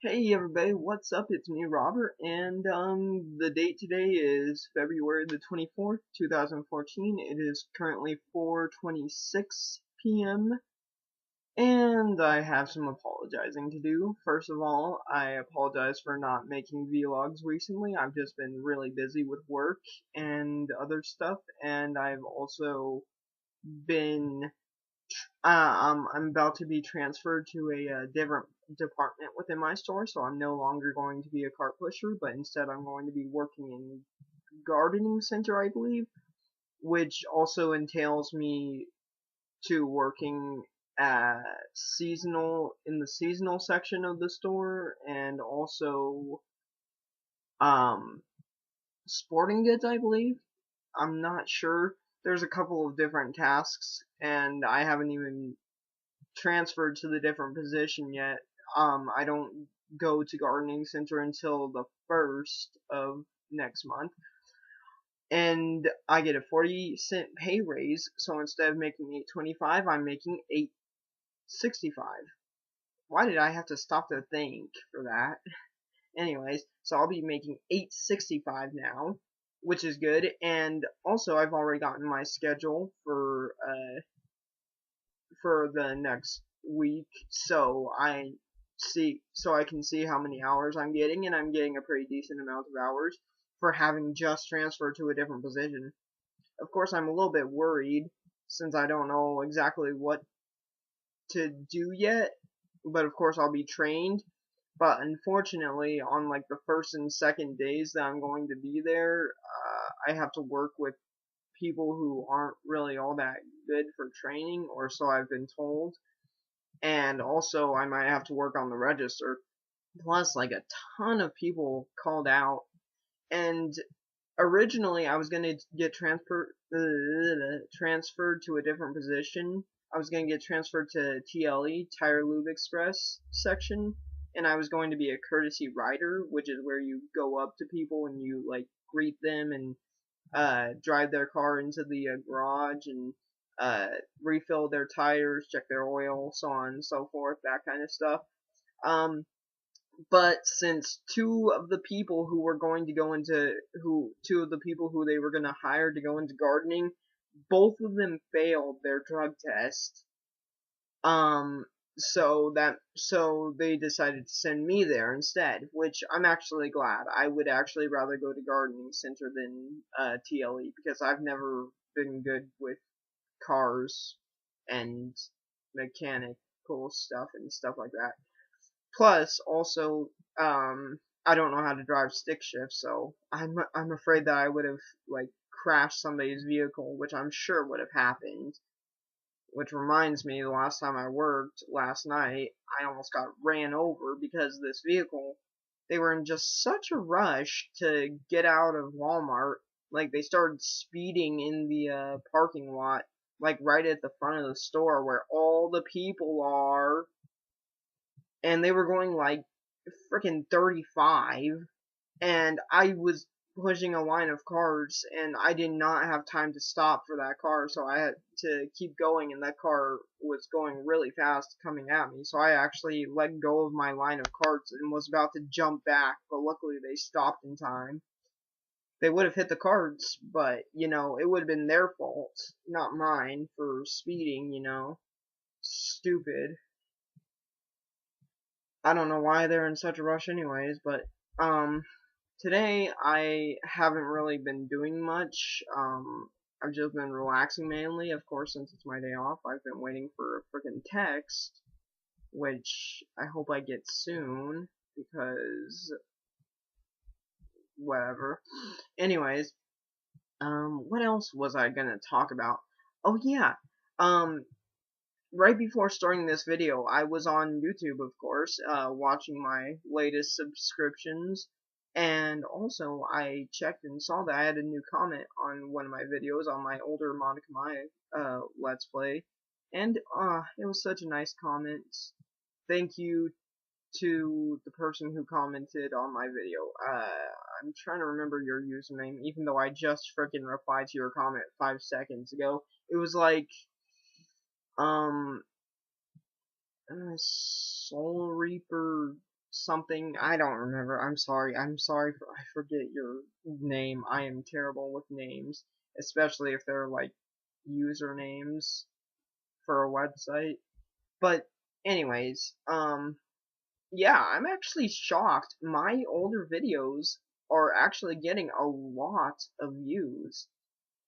Hey everybody, what's up? It's me, Robert, and the date today is February the 24th, 2014. It is currently 4:26 p.m. and I have some apologizing to do. First of all, I apologize for not making vlogs recently. I've just been really busy with work and other stuff, and I've also been I'm about to be transferred to a different department within my store, so I'm no longer going to be a cart pusher, but instead I'm going to be working in gardening center, I believe, which also entails me to working at seasonal in the seasonal section of the store and also um sporting goods, I believe. I'm not sure. There's a couple of different tasks, and I haven't even transferred to the different position yet. I don't go to gardening center until the 1st of next month, and I get a 40-cent pay raise. So instead of making 8.25, I'm making 8.65. Why did I have to stop to think for that? Anyways, so I'll be making 8.65 now, which is good. And also, I've already gotten my schedule for the next week, so I can see how many hours I'm getting, and I'm getting a pretty decent amount of hours for having just transferred to a different position. Of course, I'm a little bit worried since I don't know exactly what to do yet, but of course I'll be trained. But unfortunately, on like the first and second days that I'm going to be there, I have to work with people who aren't really all that good for training, or so I've been told. And also, I might have to work on the register. Plus, like a ton of people called out. And originally, I was gonna get transferred to a different position. I was gonna get transferred to TLE, Tire Lube Express section, and I was going to be a courtesy rider, which is where you go up to people and you like greet them and drive their car into the garage and uh, refill their tires, check their oil, so on and so forth, that kind of stuff. Um, but since two of the people who they were going to hire to go into gardening, both of them failed their drug test. Um, so they decided to send me there instead, which I'm actually glad. I would actually rather go to gardening center than TLE because I've never been good with cars and mechanical stuff and stuff like that. Plus, also, I don't know how to drive stick shift, so I'm afraid that I would have like crashed somebody's vehicle, which I'm sure would have happened. Which reminds me, the last time I worked last night, I almost got ran over because this vehicle. They were in just such a rush to get out of Walmart. Like, they started speeding in the parking lot, like right at the front of the store where all the people are. And they were going like freaking 35. And I was pushing a line of cars, and I did not have time to stop for that car, so I had to keep going, and that car was going really fast coming at me, so I actually let go of my line of carts and was about to jump back, but luckily they stopped in time. They would have hit the carts, but, it would have been their fault, not mine, for speeding. Stupid. I don't know why they're in such a rush anyways, but, today I haven't really been doing much. I've just been relaxing mainly. Of course, since it's my day off, I've been waiting for a freaking text, which I hope I get soon because whatever. Anyways, what else was I gonna talk about? Oh yeah, um, right before starting this video, I was on YouTube, of course, watching my latest subscriptions, and also I checked and saw that I had a new comment on one of my videos on my older Monica Mai Let's Play, and it was such a nice comment. Thank you to the person who commented on my video. I'm trying to remember your username, even though I just freaking replied to your comment 5 seconds ago. It was like, um, Soul Reaper something. I don't remember. I'm sorry. I'm sorry for I forget your name. I am terrible with names, especially if they're like usernames for a website. But anyways, yeah, I'm actually shocked. My older videos are actually getting a lot of views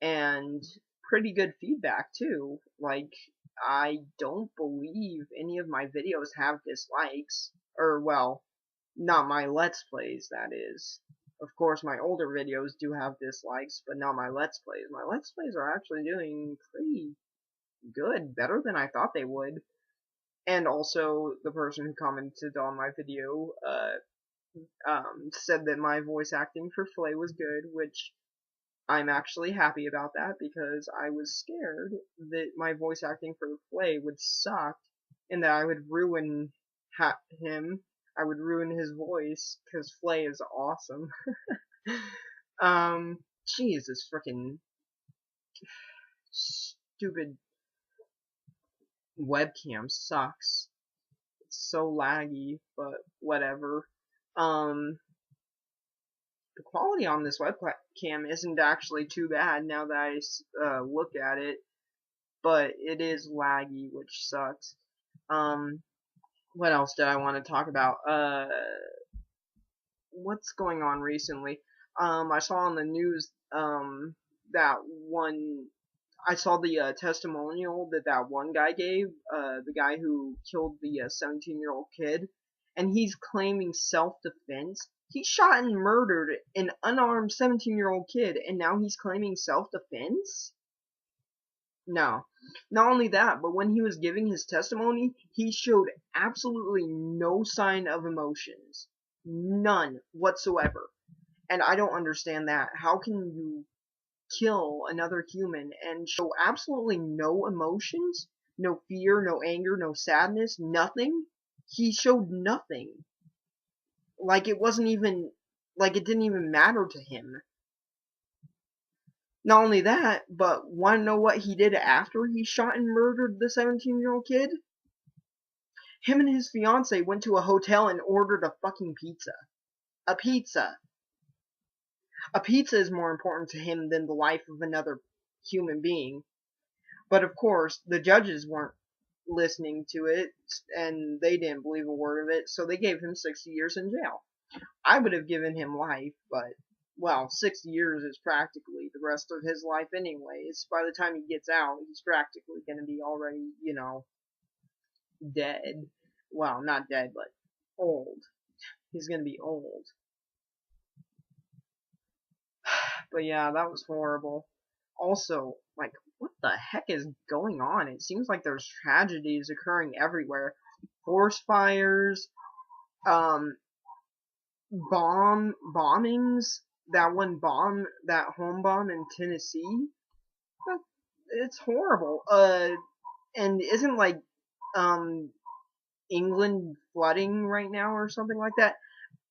and pretty good feedback too. Like, I don't believe any of my videos have dislikes. Or, well, not my Let's Plays, that is. Of course, my older videos do have dislikes, but not my Let's Plays. My Let's Plays are actually doing pretty good, better than I thought they would. And also, the person who commented on my video, said that my voice acting for Flay was good, which I'm actually happy about that because I was scared that my voice acting for Flay would suck and that I would ruin him. I would ruin his voice because Flay is awesome. Jeez, this freaking stupid webcam sucks. It's so laggy, but whatever. The quality on this webcam isn't actually too bad now that I look at it, but it is laggy, which sucks. What else did I want to talk about? What's going on recently? I saw on the news, that one, I saw the testimonial that one guy gave, the guy who killed the 17-year-old kid, and he's claiming self-defense. He shot and murdered an unarmed 17-year-old kid, and now he's claiming self-defense? No. Not only that, but when he was giving his testimony, he showed absolutely no sign of emotions. None whatsoever. And I don't understand that. How can you kill another human and show absolutely no emotions? No fear, no anger, no sadness, nothing? He showed nothing. Like it wasn't even, like it didn't even matter to him. Not only that, but wanna know what he did after he shot and murdered the 17-year-old kid? Him and his fiance went to a hotel and ordered a fucking pizza. A pizza. A pizza is more important to him than the life of another human being. But of course, the judges weren't listening to it, and they didn't believe a word of it, so they gave him 60 years in jail. I would have given him life, but, well, 60 years is practically the rest of his life anyways. By the time he gets out, he's practically going to be already, dead. Well, not dead, but old. He's going to be old. But yeah, that was horrible. Also, like, what the heck is going on? It seems like there's tragedies occurring everywhere. Forest fires, bombings, that home bomb in Tennessee. It's horrible. And isn't like, England flooding right now or something like that?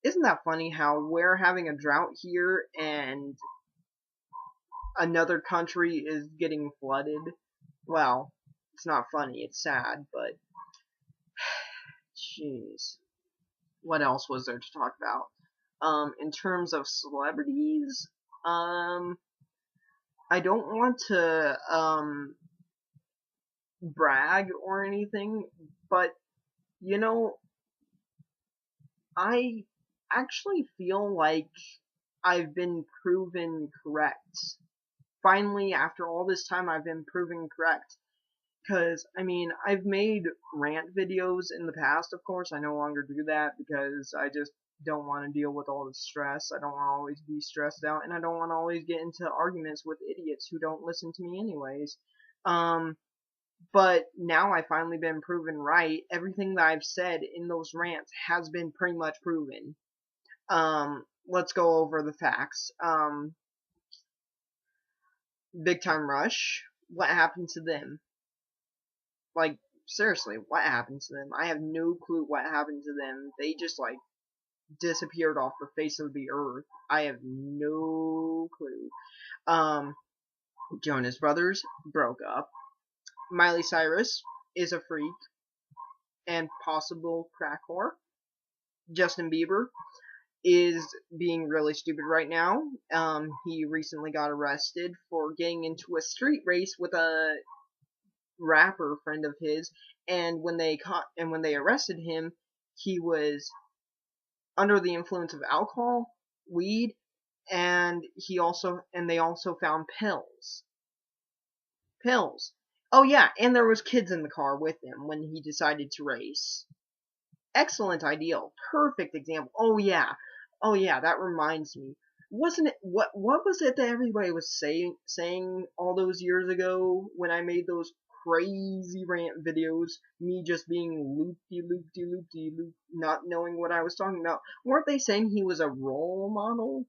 Isn't that funny how we're having a drought here and another country is getting flooded? Well, it's not funny, it's sad, but jeez. What else was there to talk about? In terms of celebrities, I don't want to, brag or anything, but, I actually feel like I've been proven correct. Finally, after all this time, I've been proven correct. Because, I mean, I've made rant videos in the past, of course. I no longer do that because I just don't want to deal with all the stress. I don't want to always be stressed out, and I don't want to always get into arguments with idiots who don't listen to me anyways. But now I've finally been proven right. Everything that I've said in those rants has been pretty much proven. Let's go over the facts. Big Time Rush, what happened to them? Like, seriously, what happened to them? I have no clue what happened to them. They just, like, disappeared off the face of the earth. I have no clue. Jonas Brothers broke up. Miley Cyrus is a freak and possible crack whore. Justin Bieber is being really stupid right now. He recently got arrested for getting into a street race with a rapper friend of his, and when they arrested him, he was under the influence of alcohol, weed, and they also found pills. Pills. Oh yeah, and there was kids in the car with him when he decided to race. Excellent ideal. Perfect example. Oh yeah. Oh yeah, that reminds me. Wasn't it what was it that everybody was saying all those years ago when I made those crazy rant videos, me just being loopy, not knowing what I was talking about? Weren't they saying he was a role model?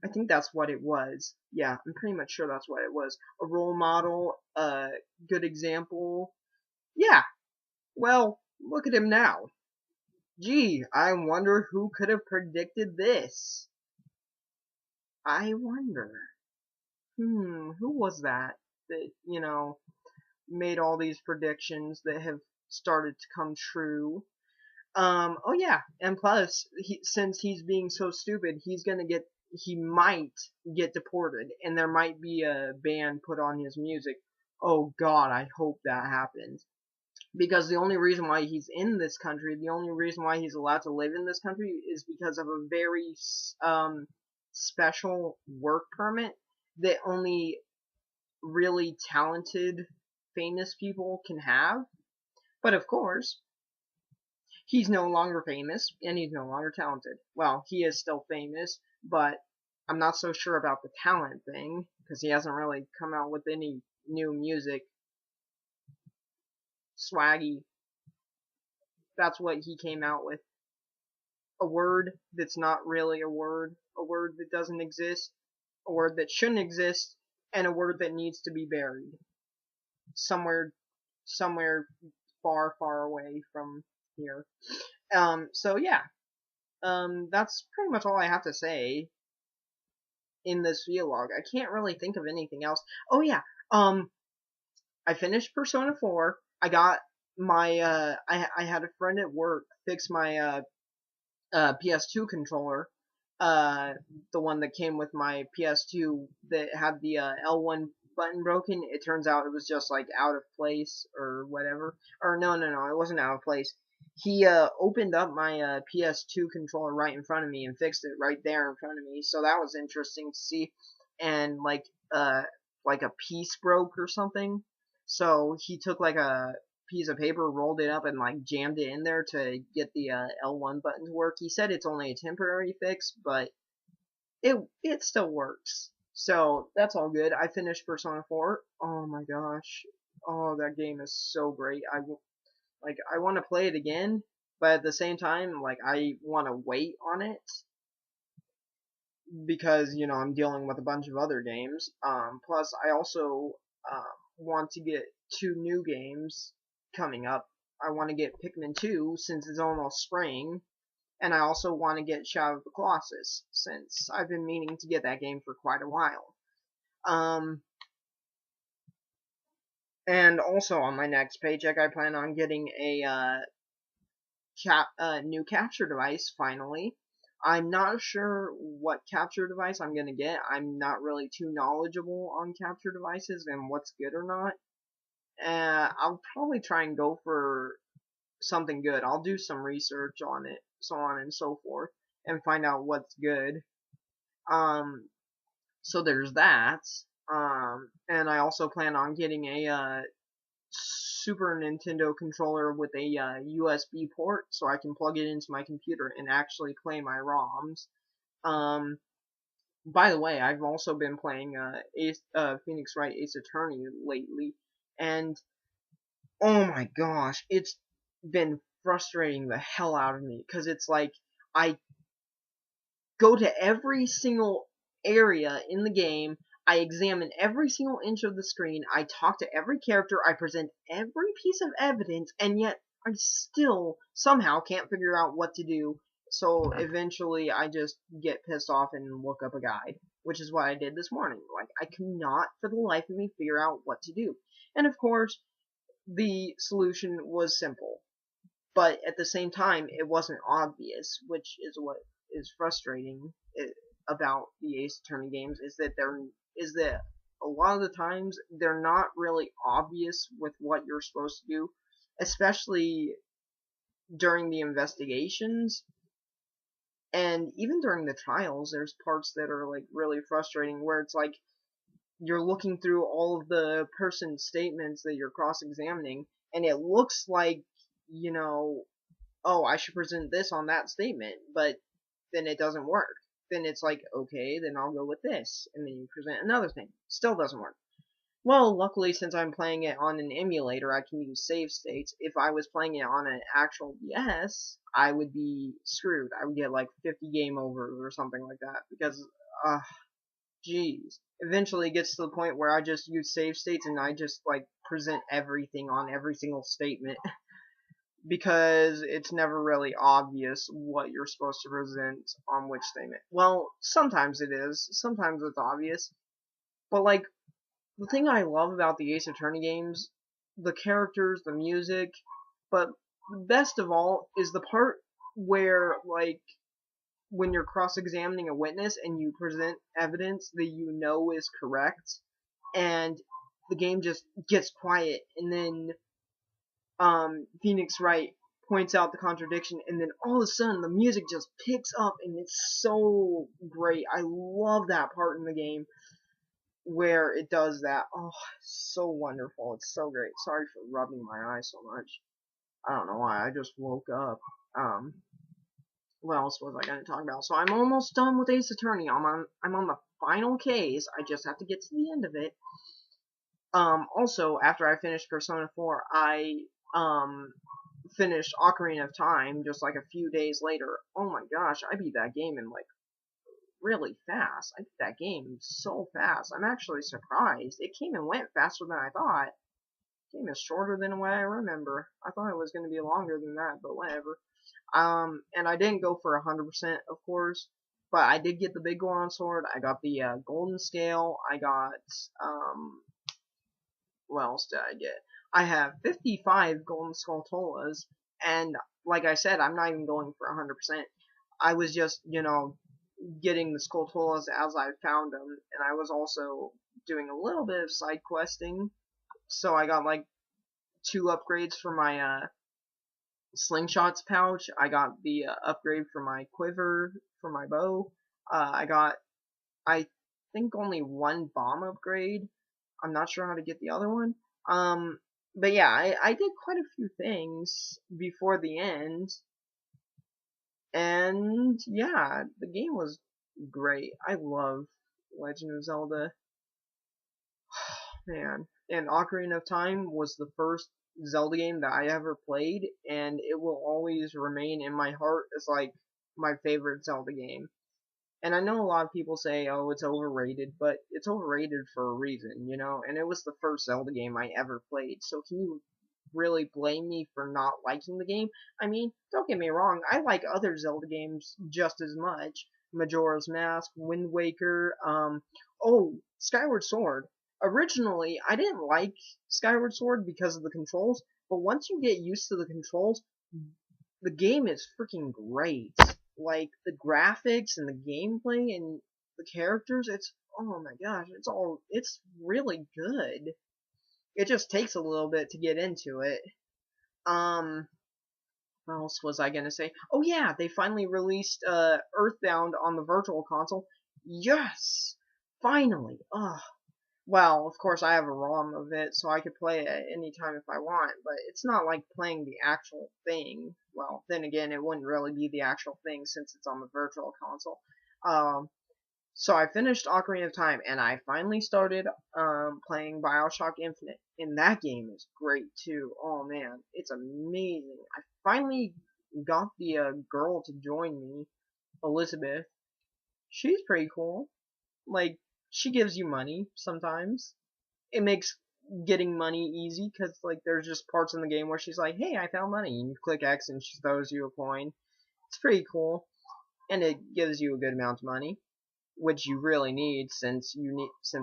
I think that's what it was. Yeah, I'm pretty much sure that's what it was. A role model, a good example. Yeah, well, look at him now. Gee, I wonder who could have predicted this. I wonder. Who was that made all these predictions that have started to come true? Oh yeah, and plus, since he's being so stupid, he might get deported, and there might be a ban put on his music. Oh god, I hope that happens. Because the only reason why he's in this country, the only reason why he's allowed to live in this country is because of a very special work permit that only really talented, famous people can have. But of course, he's no longer famous and he's no longer talented. Well, he is still famous, but I'm not so sure about the talent thing because he hasn't really come out with any new music. Swaggy. That's what he came out with. A word that's not really a word that doesn't exist, a word that shouldn't exist, and a word that needs to be buried somewhere, somewhere far, far away from here. So yeah, that's pretty much all I have to say in this vlog. I can't really think of anything else. Oh yeah, I finished Persona 4. I got my, I had a friend at work fix my, PS2 controller, the one that came with my PS2 that had the L1 button broken. It turns out it was just like out of place or whatever. Or no, it wasn't out of place. He opened up my PS2 controller right in front of me and fixed it right there in front of me. So that was interesting to see. And like a piece broke or something. So he took like a piece of paper, rolled it up, and like jammed it in there to get the L1 button to work. He said it's only a temporary fix, but it still works. So that's all good. I finished Persona 4. Oh my gosh. Oh, that game is so great. I want to play it again, but at the same time, like I want to wait on it because I'm dealing with a bunch of other games. Plus I also want to get 2 new games coming up. I want to get Pikmin 2 since it's almost spring, and I also want to get Shadow of the Colossus since I've been meaning to get that game for quite a while. And also on my next paycheck, I plan on getting a new capture device finally. I'm not sure what capture device I'm gonna get. I'm not really too knowledgeable on capture devices and what's good or not. I'll probably try and go for something good. I'll do some research on it, so on and so forth, and find out what's good. So there's that. And I also plan on getting a Super Nintendo controller with a USB port so I can plug it into my computer and actually play my ROMs. By the way, I've also been playing Phoenix Wright Ace Attorney lately, and oh my gosh, it's been frustrating the hell out of me because it's like I go to every single area in the game, I examine every single inch of the screen, I talk to every character, I present every piece of evidence, and yet I still somehow can't figure out what to do. So eventually I just get pissed off and look up a guide, which is what I did this morning. Like, I cannot for the life of me figure out what to do. And of course, the solution was simple. but at the same time, it wasn't obvious, which is what is frustrating about the Ace Attorney games, is that a lot of the times they're not really obvious with what you're supposed to do, especially during the investigations. And even during the trials, there's parts that are like really frustrating where it's like you're looking through all of the person's statements that you're cross-examining, and it looks like, you know, oh, I should present this on that statement, but then it doesn't work. Then it's like, okay, then I'll go with this, and then you present another thing. Still doesn't work. Well, luckily, since I'm playing it on an emulator, I can use save states. If I was playing it on an actual DS, I would be screwed. I would get like 50 game overs or something like that, because, jeez. Eventually it gets to the point where I just use save states and I just, like, present everything on every single statement. Because it's never really obvious what you're supposed to present on which statement. Well, sometimes it is. Sometimes it's obvious. But, like, the thing I love about the Ace Attorney games, the characters, the music, but best of all is the part where, like, when you're cross-examining a witness and you present evidence that you know is correct, and the game just gets quiet, and then Phoenix Wright points out the contradiction, and then all of a sudden the music just picks up, and it's so great. I love that part in the game where it does that. Oh, it's so wonderful. It's so great. Sorry for rubbing my eyes so much. I don't know why. I just woke up. What else was I going to talk about? So I'm almost done with Ace Attorney. I'm on the final case. I just have to get to the end of it. Also, after I finished Persona 4, I finished Ocarina of Time just like a few days later. Oh my gosh, I beat that game in like really fast. I beat that game so fast. I'm actually surprised. It came and went faster than I thought. The game is shorter than what I remember. I thought it was going to be longer than that, but whatever. And I didn't go for 100%, of course, but I did get the big Goron sword. I got the golden scale. I got what else did I get? I have 55 golden skulltulas, and like I said, I'm not even going for 100%. I was just, getting the skulltulas as I found them, and I was also doing a little bit of side questing. So I got like 2 upgrades for my slingshots pouch. I got the upgrade for my quiver for my bow. I got, I think, only 1 bomb upgrade. I'm not sure how to get the other one. But yeah, I did quite a few things before the end. And yeah, the game was great. I love Legend of Zelda. Man. And Ocarina of Time was the first Zelda game that I ever played, and it will always remain in my heart as like my favorite Zelda game. And I know a lot of people say, oh, it's overrated, but it's overrated for a reason, and it was the first Zelda game I ever played, so can you really blame me for not liking the game? I mean, don't get me wrong, I like other Zelda games just as much. Majora's Mask, Wind Waker, Skyward Sword. Originally, I didn't like Skyward Sword because of the controls, but once you get used to the controls, the game is freaking great. Like, the graphics and the gameplay and the characters, oh my gosh, it's really good. It just takes a little bit to get into it. What else was I gonna say? Oh yeah, they finally released, Earthbound on the Virtual Console. Yes! Finally! Ugh. Well, of course I have a ROM of it, so I could play it at any time if I want, but it's not like playing the actual thing. Well, then again, it wouldn't really be the actual thing since it's on the Virtual Console. So I finished Ocarina of Time, and I finally started playing Bioshock Infinite, and that game is great too. Oh man, it's amazing. I finally got the girl to join me, Elizabeth. She's pretty cool. Like, she gives you money sometimes. It makes getting money easy, because, like, there's just parts in the game where she's like, hey, I found money, and you click X and she throws you a coin. It's pretty cool, and it gives you a good amount of money, which you really need since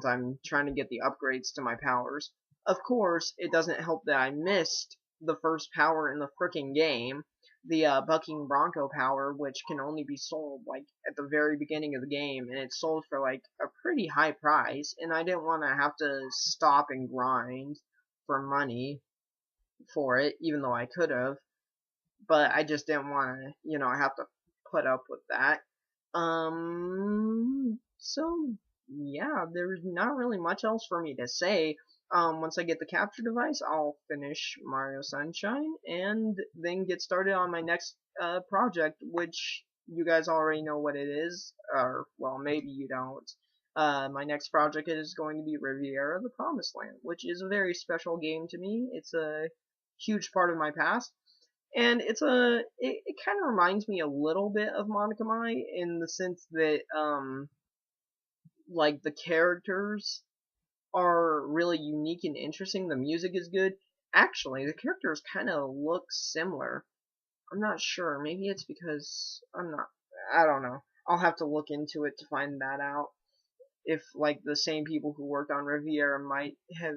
I'm trying to get the upgrades to my powers. Of course, it doesn't help that I missed the first power in the frickin' game, the Bucking Bronco power, which can only be sold like at the very beginning of the game, and it's sold for like a pretty high price, and I didn't want to have to stop and grind for money for it, even though I could have, but I just didn't want to, have to put up with that. So yeah, there's not really much else for me to say. Once I get the capture device, I'll finish Mario Sunshine and then get started on my next project, which you guys already know what it is, or well, maybe you don't. My next project is going to be Riviera: The Promised Land, which is a very special game to me. It's a huge part of my past, and it kind of reminds me a little bit of Monica Mai in the sense that like the characters are really unique and interesting. The music is good. Actually, the characters kind of look similar. I'm not sure. Maybe it's because I don't know. I'll have to look into it to find that out. If like the same people who worked on Riviera might have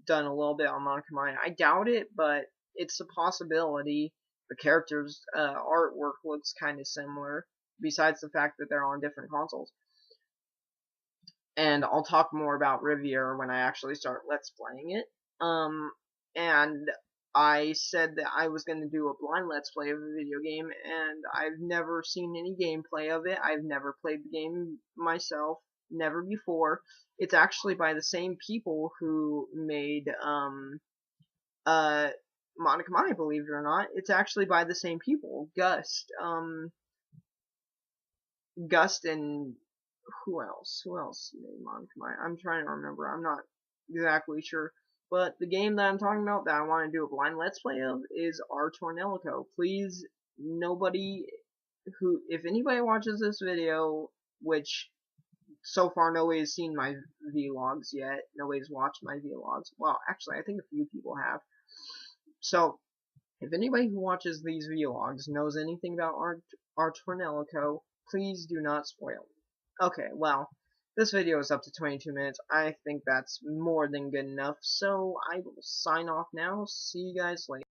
done a little bit on Monica Mai. I doubt it, but it's a possibility. The characters' artwork looks kind of similar, besides the fact that they're on different consoles. And I'll talk more about Riviera when I actually start Let's Playing it. And I said that I was going to do a blind Let's Play of a video game, and I've never seen any gameplay of it. I've never played the game myself, never before. It's actually by the same people who made, Monica Mai, believe it or not. It's actually by the same people. Gust and who else? Who else made Monica Mai? I'm trying to remember. I'm not exactly sure. But the game that I'm talking about that I want to do a blind Let's Play of is R Tornelico. Please, nobody if anybody watches this video, which so far nobody's seen my vlogs yet, nobody's watched my vlogs. Well, actually, I think a few people have. So, if anybody who watches these vlogs knows anything about R Tornelico, please do not spoil it. Okay, well, this video is up to 22 minutes. I think that's more than good enough, so I will sign off now. See you guys later.